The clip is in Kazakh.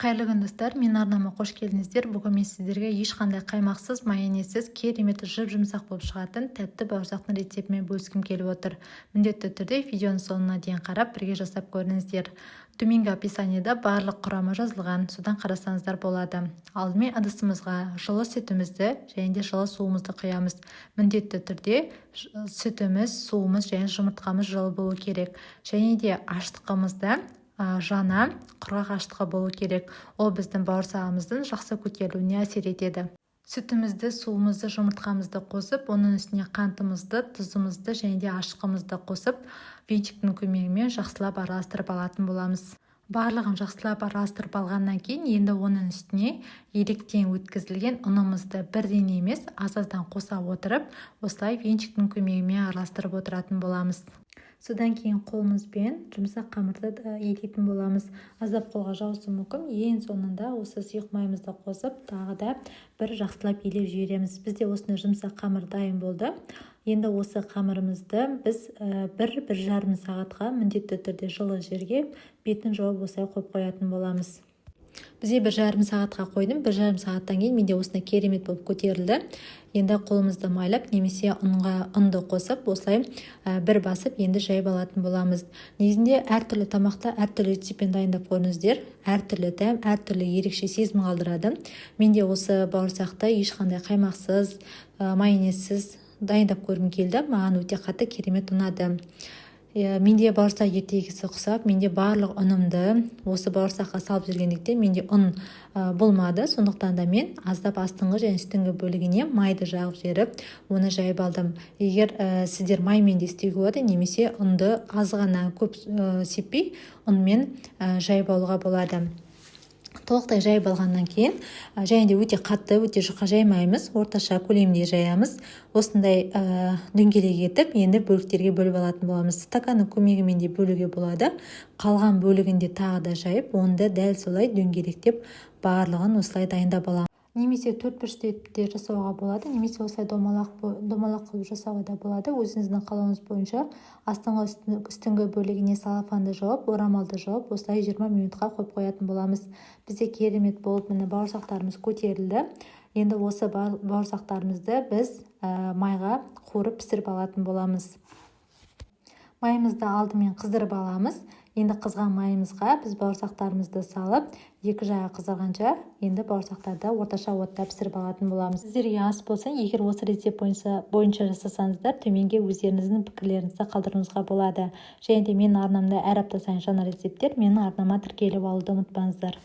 Қайырлы күн достар, мен арнама қош келдіңіздер. Бүгін мен сіздерге ешқандай қаймақсыз, майонезсіз, керемет жып-жұмсақ болып шығатын тәтті бауырсақтың рецептімен бөліскім келіп отыр. Міндетті түрде видеоның соңына дейін қарап, бірге жасап көріңіздер. Төменгі описаниеда барлық құрамы жазылған, содан қарасаңыздар болады. Алдымен ыдысымызға жылы сүтімізді және де жылы суымызды құямыз. Міндетті түрде сүтіміз, суымыз және жұмыртқамыз жылы болу керек. Және де аштықымызды жаңа құрғақ аштығы болу керек. Ол біздің бауырсағымыздың жақсы көтерілуіне әсер етеді. Сүтімізді, суымызды, жұмыртқамызды қосып, оның үстіне қантымызды, тұзымызды және де ашқымызды қосып, венчиктің көмегімен жақсылап араластырып алатын боламыз. Барлығын жақсылап араластырып алғаннан кейін, енді оның үстіне електен өткізілген ұнымызды бірден емес, аз-аздан қоса отырып, осылай венчиктің көмегімен араластырып отыратын боламыз. Содан кейін қолымызбен жұмсақ қамырды ететін боламыз. Аздап қолға жаусы мүмкін. Ең соңында осы сұйық майымызды қосып, тағы да бір жақсылап елеп жібереміз. Бізде осындай жұмсақ қамыр дайын болды. Енді осы қамырымызды біз 1-1,5 сағатқа міндетті түрде жылы жерге бетін жауып осылай қойып қоятын боламыз. Бізде 1,5 сағатқа қойдым. 1,5 сағаттан кейін менде осындай керемет болып көтерілді. Енді қолымызды майлап немесе ұнды қосып, осылай бір басып енді жайып алатын боламыз. Негізінде әртүрлі тамақты әртүрлі рецеппен дайындап көріңіздер. Әртүрлі дәм, әртүрлі ерекше сезім қалдырады. Менде осы бауырсақты ешқандай қаймақсыз, майонезсіз дайындап көргім келді. Маған өте қатты керемет ұнады. Менде бауырсақ ертегісі ұқсап, менде барлық ұнымды осы бауырсаққа салып жүргендіктен менде ұн болмады. Сондықтан да мен аздап астыңғы және үстіңгі бөлігіне майды жағып жіберіп, оны жайып алдым. Егер сіздер маймен де істеуге болады, немесе ұнды аз ғана көп сеппей, ұнмен жайып алуға болады. Толықтай жайып алғаннан кейін, және де өте қатты, өте жұқа жаймаймыз, орташа көлемде жаямыз. Осындай дөңгелек етіп, енді бөліктерге бөліп алатын боламыз. Стаканның көмегімен де бөлуге болады. Қалған бөлігінде тағы да жайып, онда дәл солай дөңгелектеп барлығын осылай дайындап аламыз. Немесе 4-1 де жасауға болады, немесе осылай домалақ қылып жасауға да болады. Өзіңіздің қалауыңыз бойынша астыңғы үстіңгі бөлігіне салафанды жауып, орамалды жауып, осылай 20 минутқа қойып қоятын боламыз. Бізде керемет болып, міне бауырсақтарымыз көтерілді. Енді осы бауырсақтарымызды біз майға қуырып пісіріп алатын боламыз. Майымызды алдымен қыздырып аламыз. Енді қызған майымызға біз бауырсақтарымызды салып, екі жағы қызарғанша енді бауырсақтарды орташа отта пісіріп алатын боламыз. Сіздерге ас болса, егер осы рецепт бойынша жасасаңыздар, төменге өздеріңіздің пікірлеріңізді қалдыруыңызға болады. Және де менің арнамда әр апта сайын жаңа рецепттер менің арнама тіркеліп алуды ұмытпаңыздар.